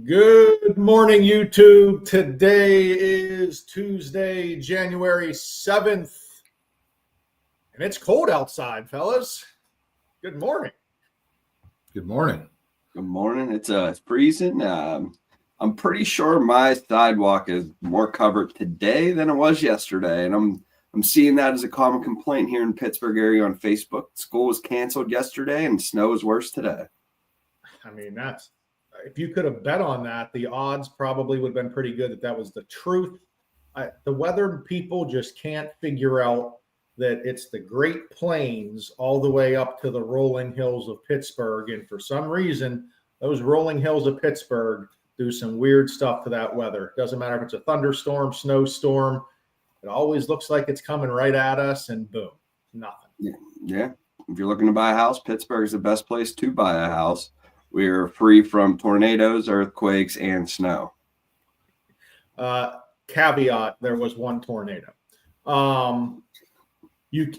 Good morning, YouTube. Today is Tuesday, January 7th, and it's cold outside, fellas. Good morning. Good morning. Good morning. It's freezing. I'm pretty sure my sidewalk is more covered today than it was yesterday, and I'm seeing that as a common complaint here in Pittsburgh area on Facebook. School was canceled yesterday, and snow is worse today. I mean, if you could have bet on that, the odds probably would have been pretty good that was the truth. The weather people just can't figure out that it's the Great Plains all the way up to the rolling hills of Pittsburgh. And for some reason, those rolling hills of Pittsburgh do some weird stuff to that weather. Doesn't matter if it's a thunderstorm, snowstorm. It always looks like it's coming right at us, and boom, nothing. Yeah. If you're looking to buy a house, Pittsburgh is the best place to buy a house. We're free from tornadoes, earthquakes, and snow. Caveat, there was one tornado. You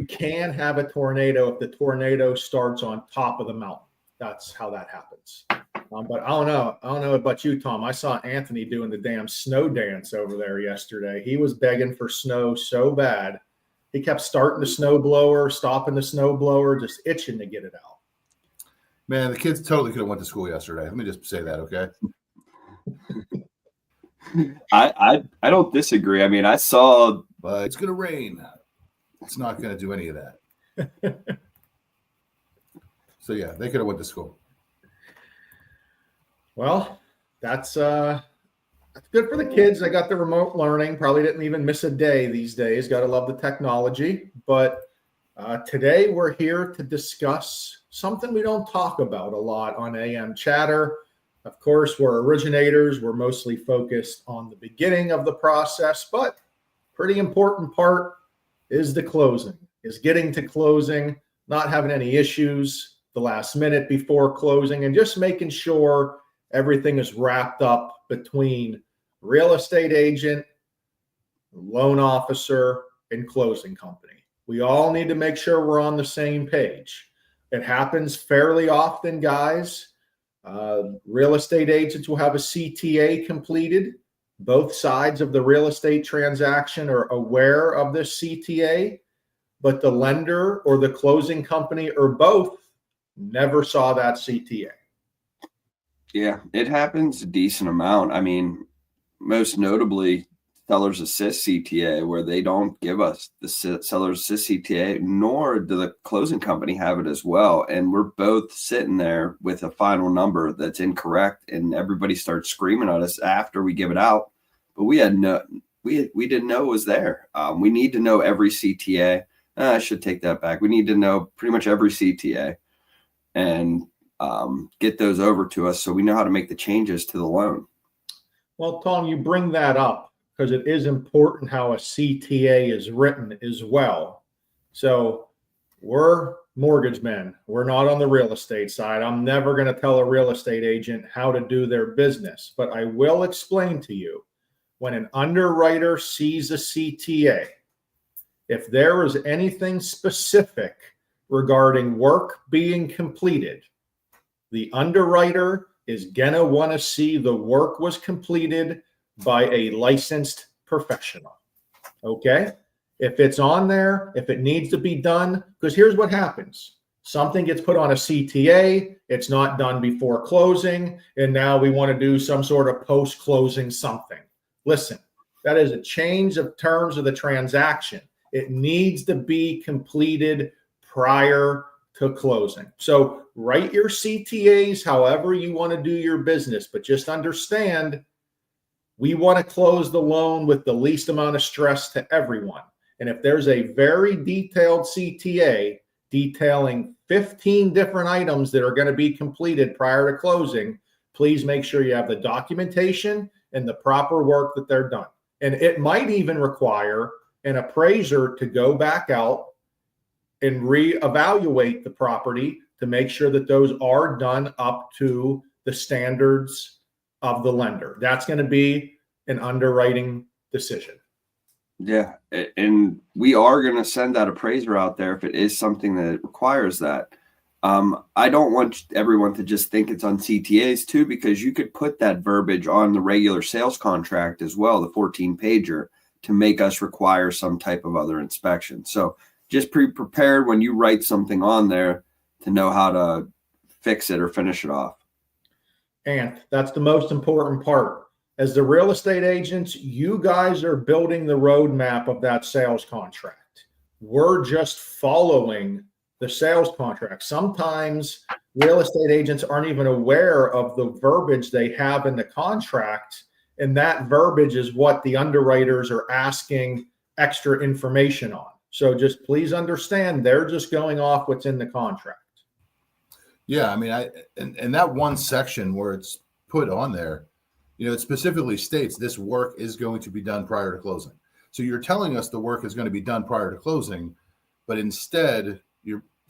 can have a tornado if the tornado starts on top of the mountain. That's how that happens. But I don't know about you, Tom. I saw Anthony doing the damn snow dance over there yesterday. He was begging for snow so bad. He kept starting the snow blower, stopping the snow blower, just itching to get it out. Man, the kids totally could have went to school yesterday. Let me just say that, okay? I don't disagree. I mean, I saw. But it's going to rain. It's not going to do any of that. So, yeah, they could have went to school. Well, that's good for the kids. They got the remote learning. Probably didn't even miss a day these days. Got to love the technology. But today we're here to discuss something we don't talk about a lot on AM Chatter. Of course, we're originators. We're mostly focused on the beginning of the process, but pretty important part is the closing, is getting to closing, not having any issues the last minute before closing, and just making sure everything is wrapped up between real estate agent, loan officer, and closing company. We all need to make sure we're on the same page. It happens fairly often, guys. Real estate agents will have a CTA completed. Both sides of the real estate transaction are aware of this CTA, but the lender or the closing company or both never saw that CTA. Yeah, it happens a decent amount. I mean, most notably, Seller's Assist CTA, where they don't give us the Seller's Assist CTA, nor do the closing company have it as well. And we're both sitting there with a final number that's incorrect, and everybody starts screaming at us after we give it out. But we didn't know it was there. We need to know every CTA. I should take that back. We need to know pretty much every CTA and get those over to us so we know how to make the changes to the loan. Well, Tom, you bring that up because it is important how a CTA is written as well. So we're mortgage men. We're not on the real estate side. I'm never going to tell a real estate agent how to do their business, but I will explain to you when an underwriter sees a CTA, if there is anything specific regarding work being completed, the underwriter is going to want to see the work was completed by a licensed professional. Okay? If it's on there, if it needs to be done, because here's what happens. Something gets put on a CTA, it's not done before closing, and now we want to do some sort of post-closing something. Listen, that is a change of terms of the transaction. It needs to be completed prior to closing. So write your CTAs however you want to do your business, but just understand we want to close the loan with the least amount of stress to everyone. And if there's a very detailed CTA detailing 15 different items that are going to be completed prior to closing, please make sure you have the documentation and the proper work that they're done. And it might even require an appraiser to go back out and reevaluate the property to make sure that those are done up to the standards of the lender. That's going to be an underwriting decision. Yeah, and we are going to send that appraiser out there if it is something that requires that. I don't want everyone to just think it's on CTAs too, because you could put that verbiage on the regular sales contract as well, the 14-pager, to make us require some type of other inspection. So just be prepared when you write something on there to know how to fix it or finish it off. And that's the most important part. As the real estate agents, you guys are building the roadmap of that sales contract. We're just following the sales contract. Sometimes real estate agents aren't even aware of the verbiage they have in the contract, and that verbiage is what the underwriters are asking extra information on. So just please understand, they're just going off what's in the contract. Yeah, I mean, and that one section where it's put on there, it specifically states this work is going to be done prior to closing. So you're telling us the work is going to be done prior to closing, but instead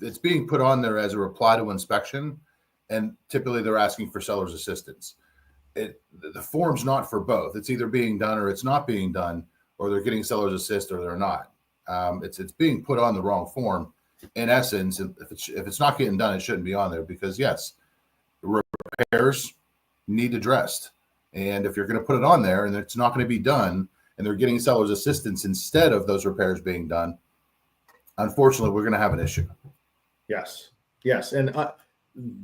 it's being put on there as a reply to inspection, and typically they're asking for seller's assistance. The form's not for both. It's either being done or it's not being done, or they're getting seller's assist or they're not. It's being put on the wrong form. In essence, if it's not getting done, it shouldn't be on there, because yes, repairs need addressed. And if you're going to put it on there and it's not going to be done, and they're getting seller's assistance instead of those repairs being done, unfortunately, we're going to have an issue. Yes. And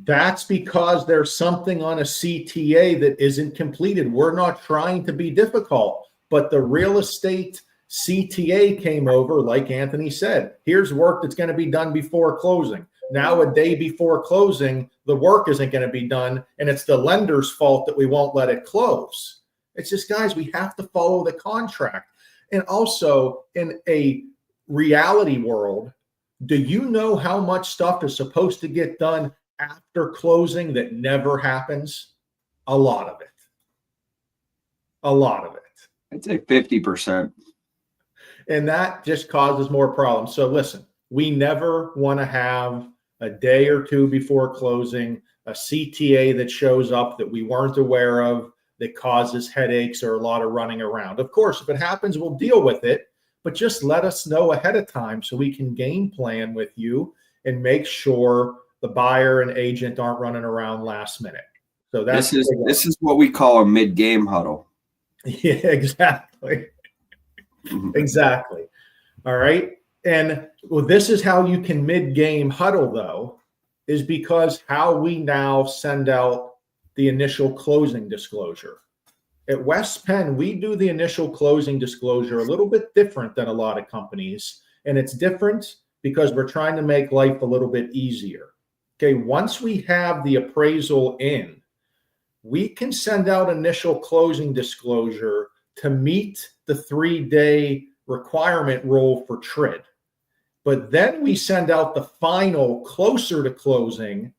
that's because there's something on a CTA that isn't completed. We're not trying to be difficult, but the real estate CTA came over, like Anthony said, here's work that's going to be done before closing. Now, a day before closing, the work isn't going to be done, and it's the lender's fault that we won't let it close. It's just, guys, we have to follow the contract. And also, in a reality world, do you know how much stuff is supposed to get done after closing that never happens? A lot of it. I'd say 50%. And that just causes more problems. So listen, we never want to have a day or two before closing a CTA that shows up that we weren't aware of, that causes headaches or a lot of running around. Of course, if it happens, we'll deal with it, but just let us know ahead of time so we can game plan with you and make sure the buyer and agent aren't running around last minute. So that's this is what we call a mid-game huddle. Yeah, exactly. Exactly. All right. And well, this is how you can mid-game huddle, though, is because how we now send out the initial closing disclosure. At West Penn, we do the initial closing disclosure a little bit different than a lot of companies. And it's different because we're trying to make life a little bit easier. Okay. Once we have the appraisal in, we can send out initial closing disclosure to meet the 3-day requirement rule for TRID. But then we send out the final closer to closing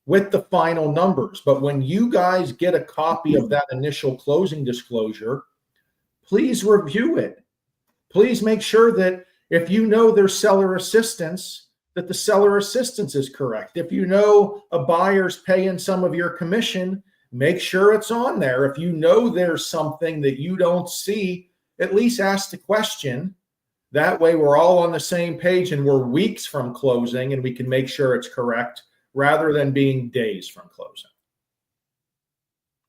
with the final numbers. But when you guys get a copy of that initial closing disclosure, please review it. Please make sure that if you know there's seller assistance, that the seller assistance is correct. If you know a buyer's paying some of your commission, make sure it's on there. If you know there's something that you don't see, at least ask the question. That way we're all on the same page and we're weeks from closing and we can make sure it's correct rather than being days from closing.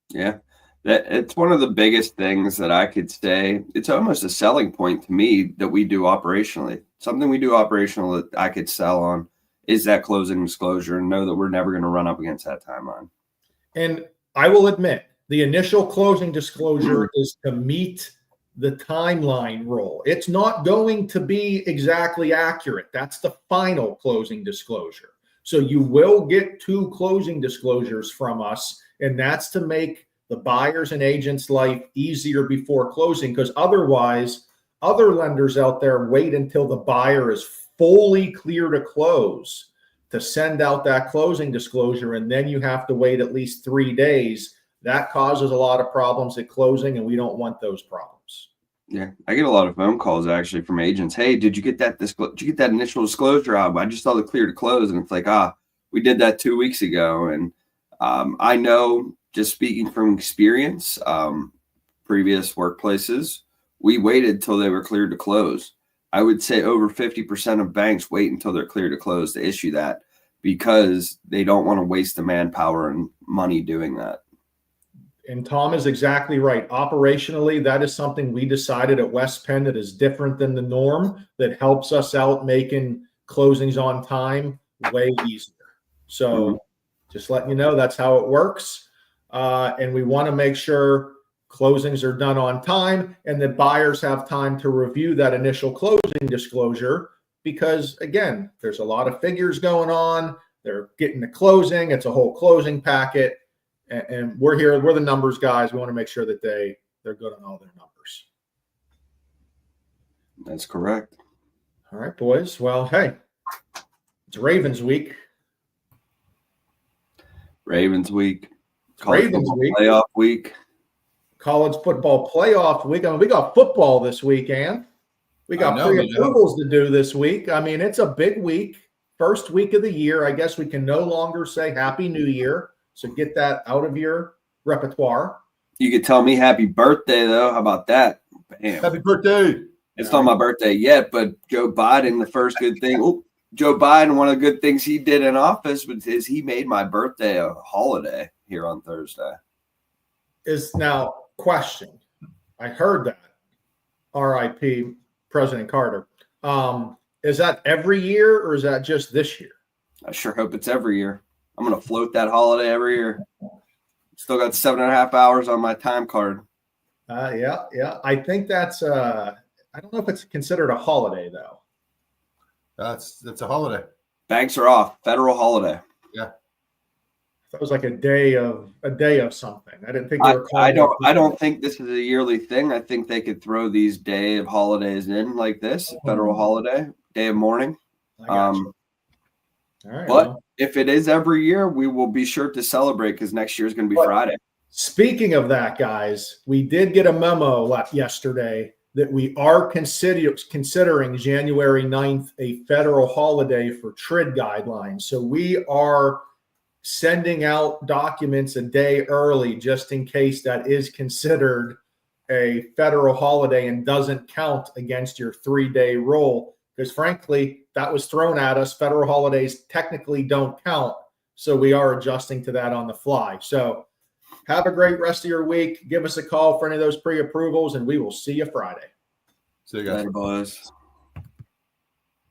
Yeah, it's one of the biggest things that I could say. It's almost a selling point to me that we do operationally. Something we do operational that I could sell on is that closing disclosure and know that we're never going to run up against that timeline. And I will admit, the initial closing disclosure is to meet the timeline rule. It's not going to be exactly accurate. That's the final closing disclosure. So you will get 2 closing disclosures from us, and that's to make the buyers and agents' life easier before closing, because otherwise, other lenders out there wait until the buyer is fully clear to close to send out that closing disclosure, and then you have to wait at least 3 days. That causes a lot of problems at closing, and we don't want those problems. Yeah, I get a lot of phone calls actually from agents. Hey, did you get that initial disclosure out? I just saw the clear to close, and it's like, we did that 2 weeks ago. And I know, just speaking from experience, previous workplaces, we waited till they were cleared to close. I would say over 50% of banks wait until they're clear to close to issue that. because they don't want to waste the manpower and money doing that. And Tom is exactly right. Operationally, that is something we decided at West Penn that is different than the norm, that helps us out making closings on time way easier. So just letting you know, that's how it works. And we want to make sure closings are done on time and that buyers have time to review that initial closing disclosure, because again, there's a lot of figures going on. They're getting the closing. It's a whole closing packet. And we're here. We're the numbers guys. We want to make sure that they're good on all their numbers. That's correct. All right, boys. Well, hey, it's Ravens week. Ravens week. Ravens week. Playoff week. College football playoff week. I mean, we got football this weekend. We got pre-approvals to do this week. I mean, it's a big week. First week of the year. I guess we can no longer say Happy New Year. So get that out of your repertoire. You could tell me happy birthday, though. How about that? Bam. Happy birthday. It's not my birthday yet, but Joe Biden, the first good thing. Oh, Joe Biden, one of the good things he did in office is he made my birthday a holiday here on Thursday. Is now question. I heard that. R.I.P. President Carter. Is that every year or is that just this year? I sure hope it's every year. I'm going to float that holiday every year. Still got 7.5 hours on my time card. Yeah. I think that's I don't know if it's considered a holiday though. That's a holiday. Banks are off. Federal holiday. Yeah. That was like a day of something. I didn't think I don't think this is a yearly thing. I think they could throw these day of holidays in like this, federal holiday, day of mourning. All right, but if it is every year, we will be sure to celebrate because next year is going to be Friday. Speaking of that, guys, we did get a memo yesterday that we are considering January 9th a federal holiday for TRID guidelines. So we are sending out documents a day early just in case that is considered a federal holiday and doesn't count against your 3-day rule. Because frankly, that was thrown at us. Federal holidays technically don't count. So we are adjusting to that on the fly. So have a great rest of your week. Give us a call for any of those pre-approvals, and we will see you Friday. See you guys. Later, boys.